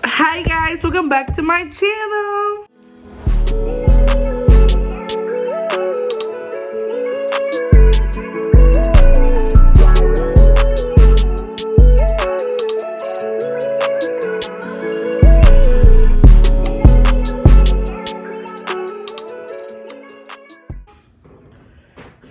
Hi guys, welcome back to my channel.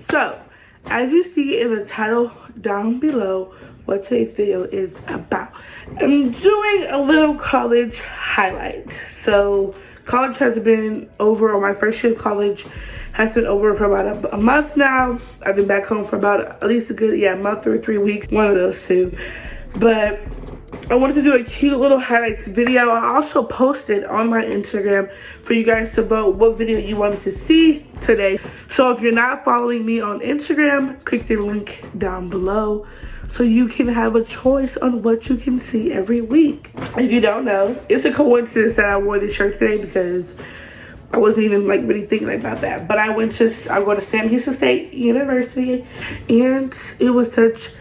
So, as you see in the title down below, what today's video is about, I'm doing a little college highlight. So, college has been over, or my first year of college has been over for about a month now. I've been back home for about at least a good, month or 3 weeks, one of those two. But I wanted to do a cute little highlights video. I also posted on my Instagram for you guys to vote what video you wanted to see today. So if you're not following me on Instagram, click the link down below so you can have a choice on what you can see every week. If you don't know, it's a coincidence that I wore this shirt today because I wasn't even like really thinking about that. But I go to Sam Houston State University, and it was such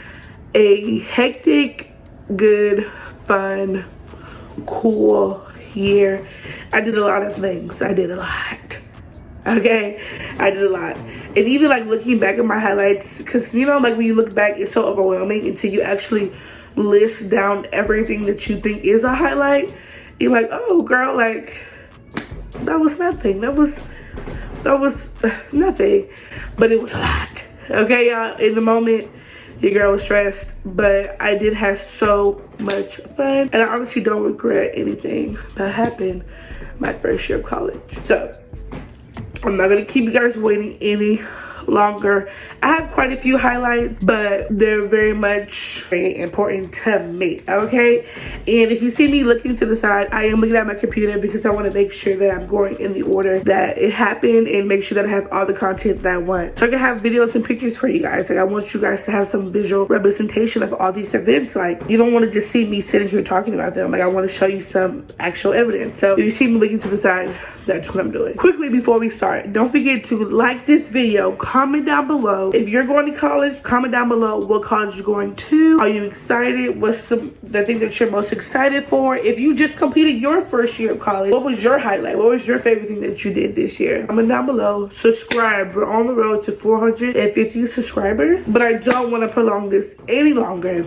a hectic, good, fun, cool year. I did a lot of things. I did a lot. Okay, I did a lot. And even like looking back at my highlights, because you know, like when you look back, it's so overwhelming until you actually list down everything that you think is a highlight. You're like, oh girl, like that was nothing. That was nothing. But it was a lot. Okay, y'all, in the moment, your girl was stressed, but I did have so much fun, and I honestly don't regret anything that happened my first year of college. So I'm not gonna keep you guys waiting any longer. I have quite a few highlights, but they're very important to me, okay? And if you see me looking to the side, I am looking at my computer because I want to make sure that I'm going in the order that it happened and make sure that I have all the content that I want. So I can have videos and pictures for you guys. Like I want you guys to have some visual representation of all these events. Like you don't want to just see me sitting here talking about them. Like I want to show you some actual evidence. So if you see me looking to the side, that's what I'm doing. Quickly before we start, don't forget to like this video, comment down below. If you're going to college, comment down below what college you're going to. Are you excited? What's the thing that you're most excited for? If you just completed your first year of college, what was your highlight? What was your favorite thing that you did this year? Comment down below. Subscribe. We're on the road to 450 subscribers, but I don't want to prolong this any longer.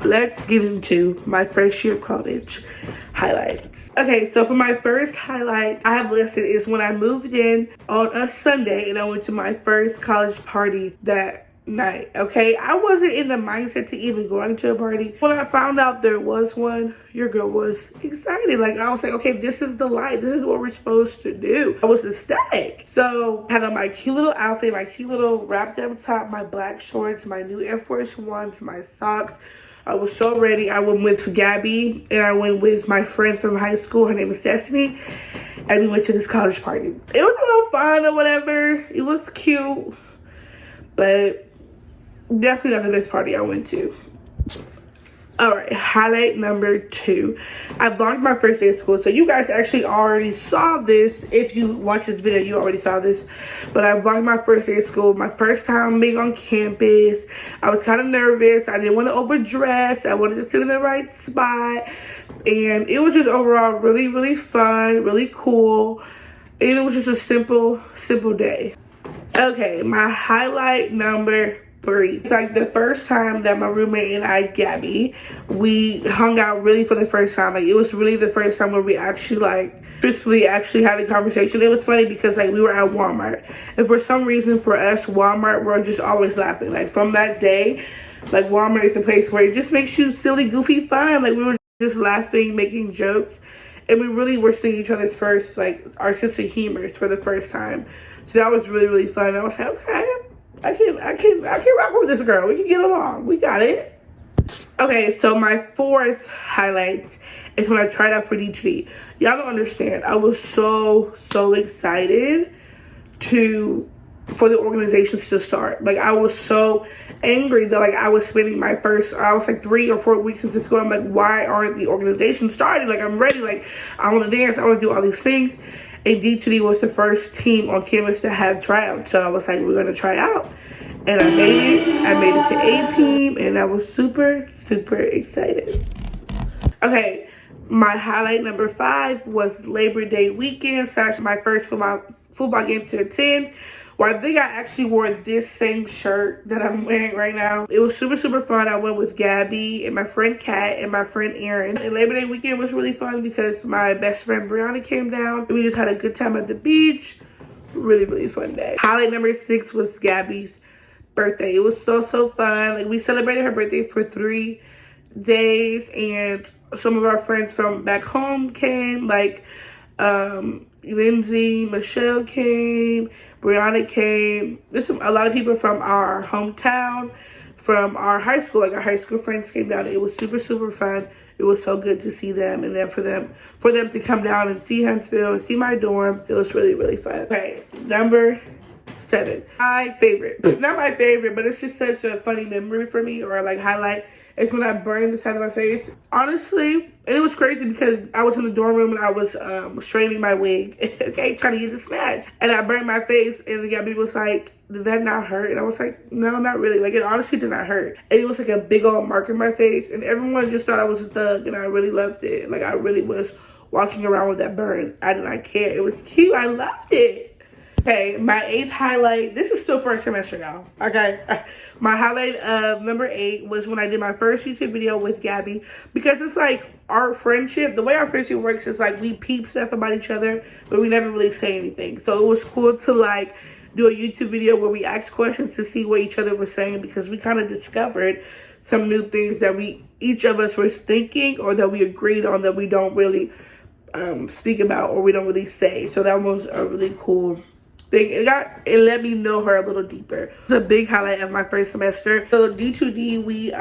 Let's get into my first year of college highlights. Okay, so for my first highlight I have listed is when I moved in on a Sunday and I went to my first college party that night. Okay, I wasn't in the mindset to even going to a party. When I found out there was one, your girl was excited. Like I was like, okay, this is the life. This is what we're supposed to do. I was ecstatic. So I had on my cute little outfit, my cute little wrapped up top, my black shorts, my new Air Force Ones, my socks. I was so ready. I went with Gabby and I went with my friend from high school. Her name is Destiny. And we went to this college party. It was a little fun or whatever. It was cute. But definitely not the best party I went to. Alright, highlight number 2. I vlogged my first day of school. So you guys actually already saw this. If you watched this video, you already saw this. But I vlogged my first day of school. My first time being on campus. I was kind of nervous. I didn't want to overdress. I wanted to sit in the right spot. And it was just overall really, really fun. Really cool. And it was just a simple day. Okay, my highlight number 3. It's like the first time that my roommate and I, Gabby, we hung out really for the first time. Like it was really the first time where we actually like truthfully actually had a conversation. It was funny because like we were at Walmart, and for some reason for us, Walmart, we're just always laughing. Like from that day, like Walmart is a place where it just makes you silly, goofy fun. Like we were just laughing, making jokes, and we really were seeing each other's first, like our sense of humor for the first time. So that was really, really fun. I was like, okay, I can rock with this girl. We can get along. We got it. Okay, so my 4th highlight is when I tried out for D2D. Y'all don't understand. I was so excited for the organizations to start. Like I was so angry that like I was spending I was like 3 or 4 weeks into school. I'm like, why aren't the organizations starting? Like I'm ready. Like I want to dance. I want to do all these things. And D2D was the first team on campus to have tryouts. So I was like, we're going to try out. And I made it. I made it to A team. And I was super excited. Okay, My highlight number 5 was Labor Day weekend / my first football game to attend, where I think I actually wore this same shirt that I'm wearing right now. It was super fun. I went with Gabby and my friend Kat and my friend Erin. And Labor Day weekend was really fun because my best friend Brianna came down. We just had a good time at the beach. Really fun day. Highlight number 6 was Gabby's birthday. It was so fun. Like, we celebrated her birthday for 3 days, and some of our friends from back home came, like Lindsay, Michelle came, Brianna came. There's a lot of people from our hometown, from our high school, like our high school friends came down. It was super fun. It was so good to see them, and then for them to come down and see Huntsville and see my dorm. It was really fun. Okay, number 7. My favorite, not my favorite, but it's just such a funny memory for me, or like highlight. It's when I burned the side of my face. Honestly, and it was crazy because I was in the dorm room and I was straightening my wig, okay, trying to get the snatch. And I burned my face, and the guy was like, did that not hurt? And I was like, no, not really. Like, it honestly did not hurt. And it was like a big old mark in my face, and everyone just thought I was a thug, and I really loved it. Like, I really was walking around with that burn. I did not care. It was cute. I loved it. Okay, my 8th highlight, this is still first semester, y'all, okay? My highlight of number 8 was when I did my first YouTube video with Gabby, because it's like our friendship, the way our friendship works is like we peep stuff about each other, but we never really say anything. So it was cool to like do a YouTube video where we asked questions to see what each other was saying, because we kind of discovered some new things that each of us was thinking, or that we agreed on that we don't really speak about, or we don't really say. So that was a really cool thing. It let me know her a little deeper. It was a big highlight of my first semester. So D2D, we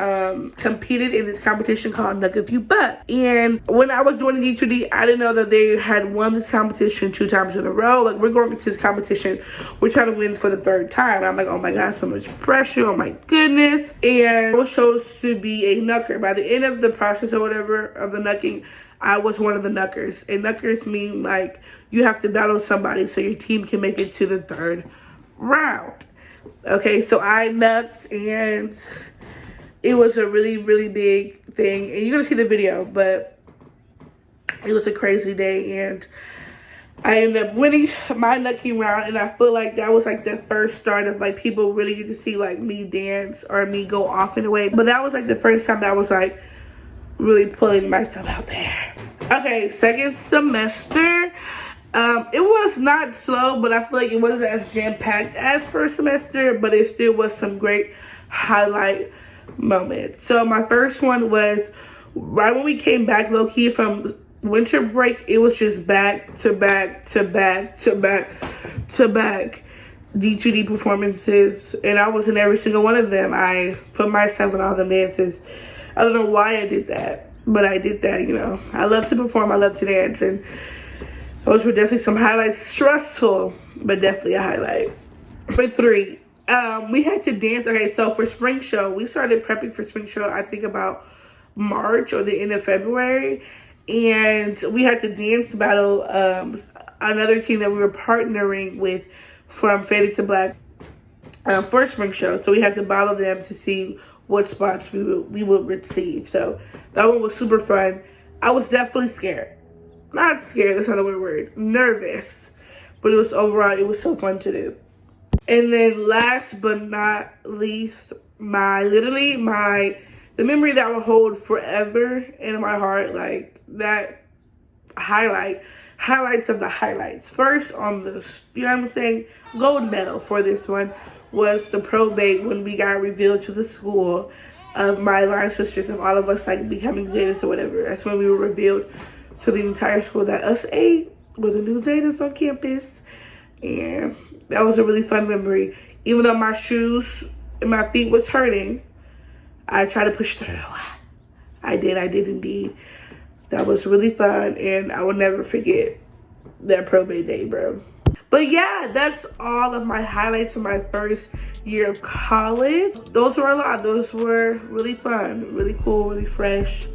competed in this competition called Nuck If You Buck. And when I was doing D2D, I didn't know that they had won this competition 2 times in a row. Like, we're going into this competition, we're trying to win for the 3rd time. I'm like, oh my god, so much pressure, oh my goodness. And I was chose to be a knucker. By the end of the process or whatever of the knucking, I was one of the knuckers. And knuckers mean like you have to battle somebody so your team can make it to the 3rd round. Okay, so I knucked, and it was a really big thing. And you're gonna see the video, but it was a crazy day, and I ended up winning my knucking round. And I feel like that was like the first start of like people really get to see like me dance or me go off in a way. But that was like the first time that I was like really pulling myself out there. Okay, 2nd semester. It was not slow, but I feel like it wasn't as jam-packed as first semester, but it still was some great highlight moments. So my first one was right when we came back low-key from winter break. It was just back to back D2D performances, and I was in every single one of them. I put myself in all the dances. I don't know why I did that, but I did that, you know. I love to perform, I love to dance, and those were definitely some highlights. Stressful, but definitely a highlight. For 3, we had to dance. Okay, so for spring show, we started prepping for spring show, I think about March or the end of February, and we had to dance battle another team that we were partnering with from Faded to Black for spring show. So we had to battle them to see what spots we would receive. So that one was super fun. I was definitely scared. Not scared, that's not the right word. Nervous. But it was overall, it was so fun to do. And then last but not least, the memory that I will hold forever in my heart, like that highlights of the highlights. First on the, you know what I'm saying, gold medal for this one was the probate when we got revealed to the school of my line sisters, of all of us like becoming Zetas or whatever. That's when we were revealed to the entire school that us 8 were the new Zetas on campus. And that was a really fun memory. Even though my shoes and my feet was hurting, I tried to push through. I did indeed. That was really fun, and I will never forget that probate day, bro. But yeah, that's all of my highlights of my first year of college. Those were a lot. Those were really fun, really cool, really fresh.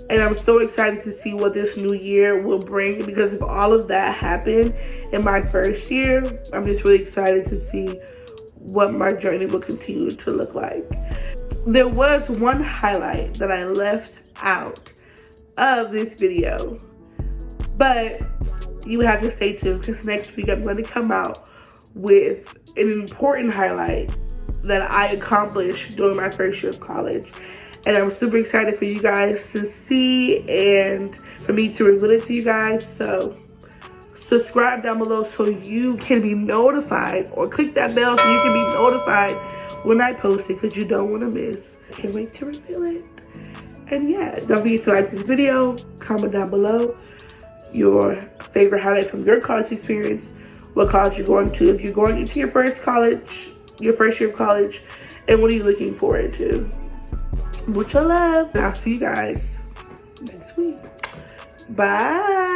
And I'm so excited to see what this new year will bring, because if all of that happened in my first year, I'm just really excited to see what my journey will continue to look like. There was one highlight that I left out of this video. But you have to stay tuned because next week I'm going to come out with an important highlight that I accomplished during my first year of college. And I'm super excited for you guys to see and for me to reveal it to you guys. So subscribe down below so you can be notified, or click that bell so you can be notified when I post it, because you don't want to miss. Can't wait to reveal it. And yeah, don't forget to like this video, comment down below your favorite highlight from your college experience, what college you're going to, if you're going into your first year of college, and what are you looking forward to. Mucho love. And I'll see you guys next week. Bye.